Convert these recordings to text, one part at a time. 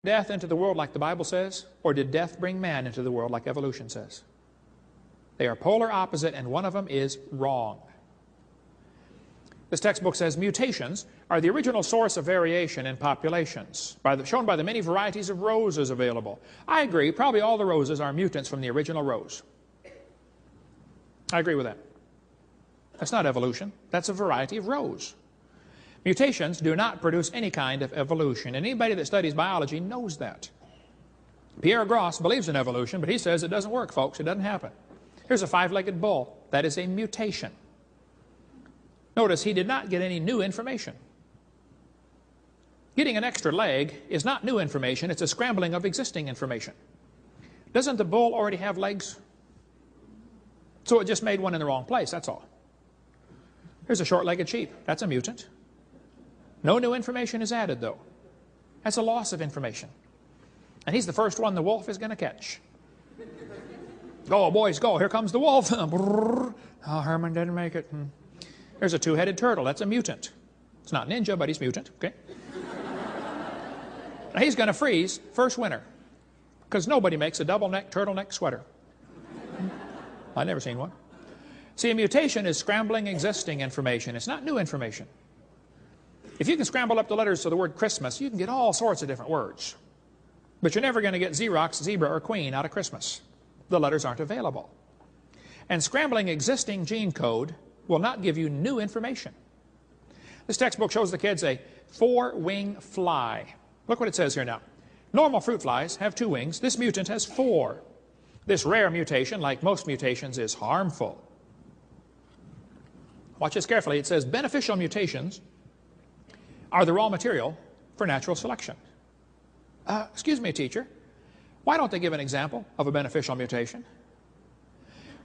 death into the world like the Bible says, or did death bring man into the world like evolution says? They are polar opposite, and one of them is wrong. This textbook says mutations are the original source of variation in populations, shown by the many varieties of roses available. I agree, probably all the roses are mutants from the original rose. I agree with that. That's not evolution, that's a variety of rose. Mutations do not produce any kind of evolution, and anybody that studies biology knows that. Pierre Gross believes in evolution, but he says it doesn't work, folks, it doesn't happen. Here's a five-legged bull. That is a mutation. Notice he did not get any new information. Getting an extra leg is not new information, it's a scrambling of existing information. Doesn't the bull already have legs? So it just made one in the wrong place, that's all. Here's a short-legged sheep. That's a mutant. No new information is added, though. That's a loss of information. And he's the first one the wolf is going to catch. Go, boys, go. Here comes the wolf. Oh, Herman didn't make it. There's a two-headed turtle. That's a mutant. It's not ninja, but he's mutant. Okay. Now he's going to freeze first winter, because nobody makes a double-neck turtleneck sweater. I've never seen one. See, a mutation is scrambling existing information. It's not new information. If you can scramble up the letters to the word Christmas, you can get all sorts of different words. But you're never going to get Xerox, zebra, or queen out of Christmas. The letters aren't available. And scrambling existing gene code will not give you new information. This textbook shows the kids a four-wing fly. Look what it says here now. Normal fruit flies have 2 wings. This mutant has 4. This rare mutation, like most mutations, is harmful. Watch this carefully. It says beneficial mutations are the raw material for natural selection. Excuse me, teacher. Why don't they give an example of a beneficial mutation?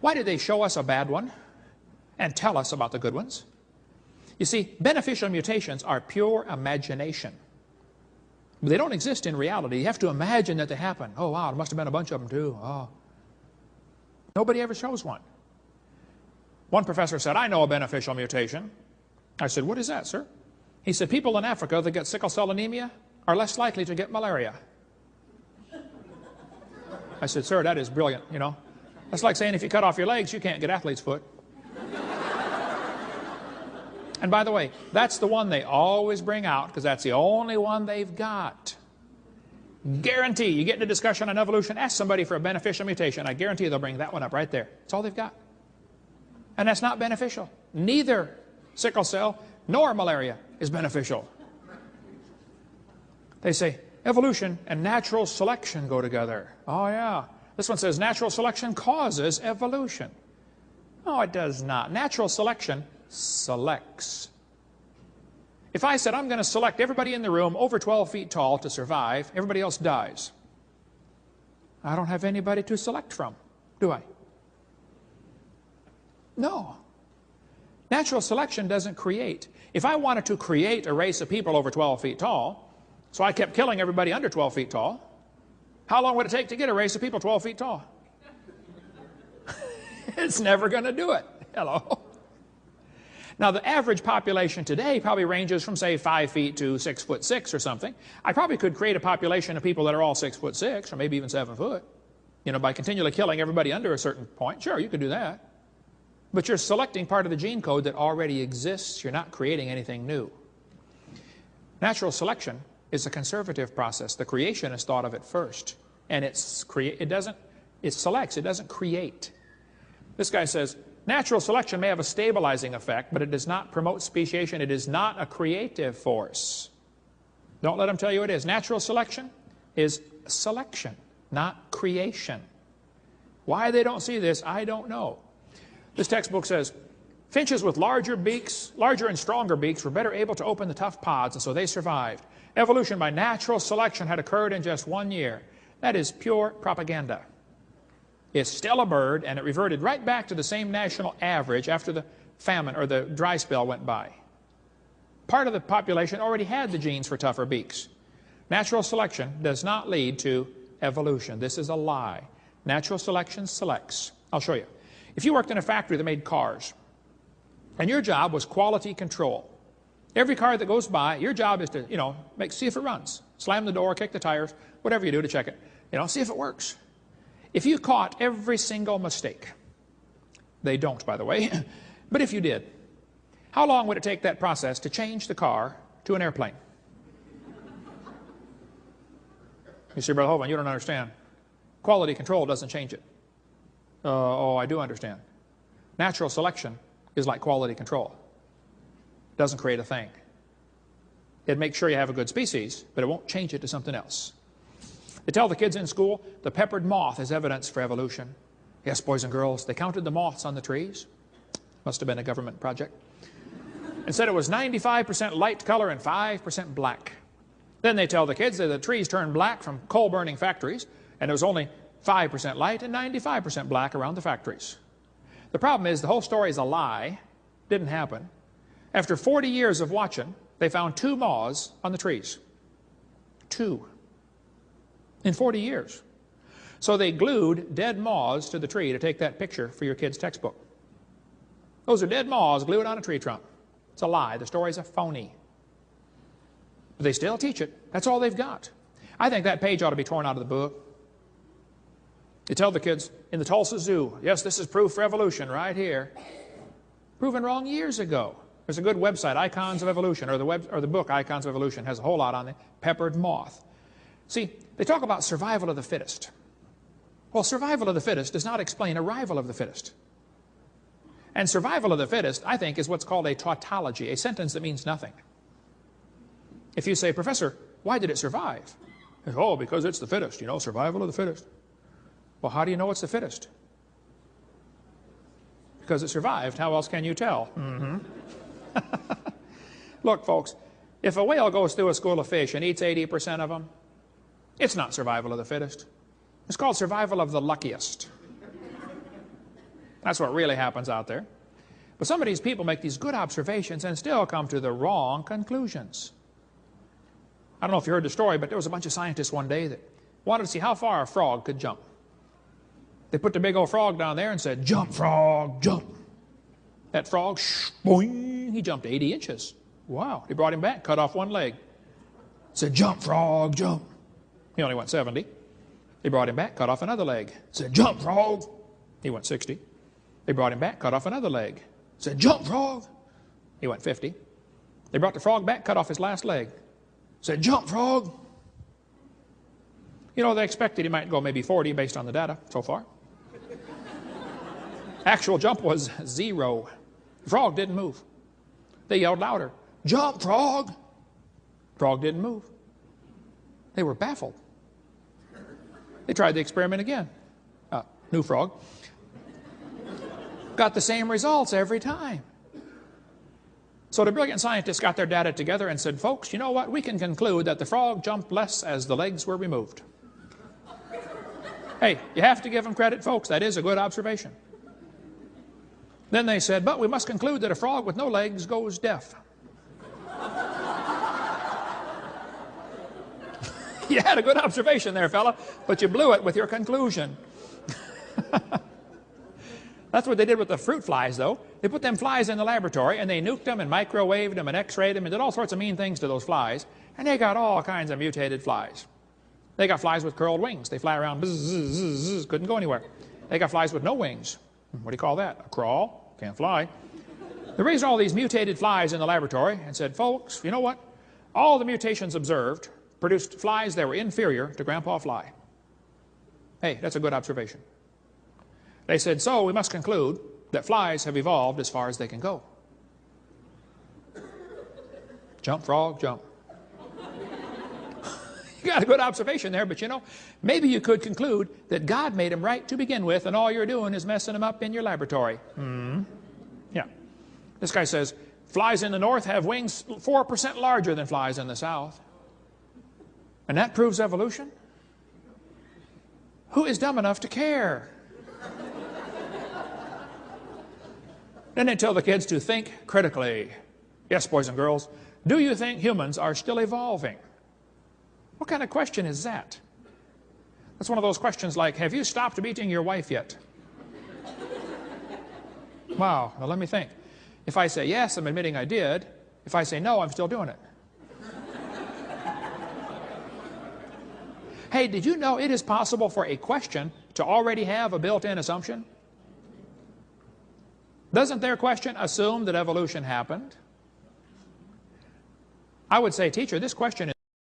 Why did they show us a bad one and tell us about the good ones? You see, beneficial mutations are pure imagination. They don't exist in reality. You have to imagine that they happen. Oh, wow, there must have been a bunch of them, too. Oh. Nobody ever shows one. One professor said, I know a beneficial mutation. I said, what is that, sir? He said, people in Africa that get sickle cell anemia are less likely to get malaria. I said, sir, that is brilliant, you know. That's like saying if you cut off your legs, you can't get athlete's foot. And by the way, that's the one they always bring out because that's the only one they've got. Guarantee, you get into discussion on evolution, ask somebody for a beneficial mutation. I guarantee they'll bring that one up right there. That's all they've got. And that's not beneficial. Neither sickle cell nor malaria is beneficial. They say evolution and natural selection go together. Oh yeah. This one says natural selection causes evolution. No, it does not. Natural selection selects. If I said I'm going to select everybody in the room over 12 feet tall to survive, everybody else dies. I don't have anybody to select from, do I? No. Natural selection doesn't create. If I wanted to create a race of people over 12 feet tall, so I kept killing everybody under 12 feet tall, how long would it take to get a race of people 12 feet tall? It's never going to do it. Hello. Now, the average population today probably ranges from, say, 5 feet to 6'6" or something. I probably could create a population of people that are all 6'6", or maybe even 7 foot, you know, by continually killing everybody under a certain point. Sure, you could do that. But you're selecting part of the gene code that already exists. You're not creating anything new. Natural selection is a conservative process. The creationists thought of it first. And it selects, it doesn't create. This guy says, natural selection may have a stabilizing effect, but it does not promote speciation. It is not a creative force. Don't let them tell you it is. Natural selection is selection, not creation. Why they don't see this, I don't know. This textbook says, finches with larger and stronger beaks were better able to open the tough pods, and so they survived. Evolution by natural selection had occurred in just 1 year. That is pure propaganda. It's still a bird, and it reverted right back to the same national average after the famine or the dry spell went by. Part of the population already had the genes for tougher beaks. Natural selection does not lead to evolution. This is a lie. Natural selection selects. I'll show you. If you worked in a factory that made cars, and your job was quality control, every car that goes by, your job is to, see if it runs. Slam the door, kick the tires, whatever you do to check it. You know, see if it works. If you caught every single mistake, they don't, by the way, but if you did, how long would it take that process to change the car to an airplane? You see, Brother Hovind, you don't understand. Quality control doesn't change it. Oh, I do understand. Natural selection is like quality control. It doesn't create a thing. It makes sure you have a good species, but it won't change it to something else. They tell the kids in school the peppered moth is evidence for evolution. Yes, boys and girls, they counted the moths on the trees. Must have been a government project. And said it was 95% light color and 5% black. Then they tell the kids that the trees turned black from coal-burning factories, and it was only 5% light and 95% black around the factories. The problem is the whole story is a lie. Didn't happen. After 40 years of watching, they found 2 moths on the trees. 2. In 40 years. So they glued dead moths to the tree to take that picture for your kid's textbook. Those are dead moths glued on a tree trunk. It's a lie. The story's a phony. But they still teach it. That's all they've got. I think that page ought to be torn out of the book. They tell the kids in the Tulsa Zoo, yes, this is proof for evolution right here. Proven wrong years ago. There's a good website, Icons of Evolution, or the book Icons of Evolution has a whole lot on it. Peppered moth. See, they talk about survival of the fittest. Well, survival of the fittest does not explain arrival of the fittest. And survival of the fittest, I think, is what's called a tautology, a sentence that means nothing. If you say, Professor, why did it survive? Oh, because it's the fittest, you know, survival of the fittest. Well, how do you know it's the fittest? Because it survived. How else can you tell? Look, folks, if a whale goes through a school of fish and eats 80% of them, it's not survival of the fittest. It's called survival of the luckiest. That's what really happens out there. But some of these people make these good observations and still come to the wrong conclusions. I don't know if you heard the story, but there was a bunch of scientists one day that wanted to see how far a frog could jump. They put the big old frog down there and said, jump, frog, jump. That frog, boing, he jumped 80 inches. Wow. They brought him back, cut off one leg. Said, jump, frog, jump. He only went 70. They brought him back, cut off another leg. Said, jump, frog. He went 60. They brought him back, cut off another leg. Said, jump, frog. He went 50. They brought the frog back, cut off his last leg. Said, jump, frog. You know, they expected he might go maybe 40 based on the data so far. Actual jump was 0. The frog didn't move. They yelled louder, jump, frog. Frog didn't move. They were baffled. They tried the experiment again. New frog. Got the same results every time. So the brilliant scientists got their data together and said, folks, you know what? We can conclude that the frog jumped less as the legs were removed. Hey, you have to give them credit, folks. That is a good observation. Then they said, but we must conclude that a frog with no legs goes deaf. You had a good observation there, fella, but you blew it with your conclusion. That's what they did with the fruit flies, though. They put them flies in the laboratory, and they nuked them and microwaved them and x-rayed them and did all sorts of mean things to those flies, and they got all kinds of mutated flies. They got flies with curled wings. They fly around, bzz, bzz, bzz, bzz, couldn't go anywhere. They got flies with no wings. What do you call that? A crawl? Can't fly. They raised all these mutated flies in the laboratory and said, folks, you know what? All the mutations observed produced flies that were inferior to Grandpa Fly. Hey, that's a good observation. They said, so we must conclude that flies have evolved as far as they can go. Jump, frog, jump. You got a good observation there, but you know, maybe you could conclude that God made them right to begin with, and all you're doing is messing them up in your laboratory. Yeah. This guy says, flies in the north have wings 4% larger than flies in the south. And that proves evolution? Who is dumb enough to care? Then they tell the kids to think critically. Yes, boys and girls, do you think humans are still evolving? What kind of question is that? That's one of those questions like, have you stopped beating your wife yet? Wow, well, let me think. If I say yes, I'm admitting I did. If I say no, I'm still doing it. Hey, did you know it is possible for a question to already have a built-in assumption? Doesn't their question assume that evolution happened? I would say, teacher, this question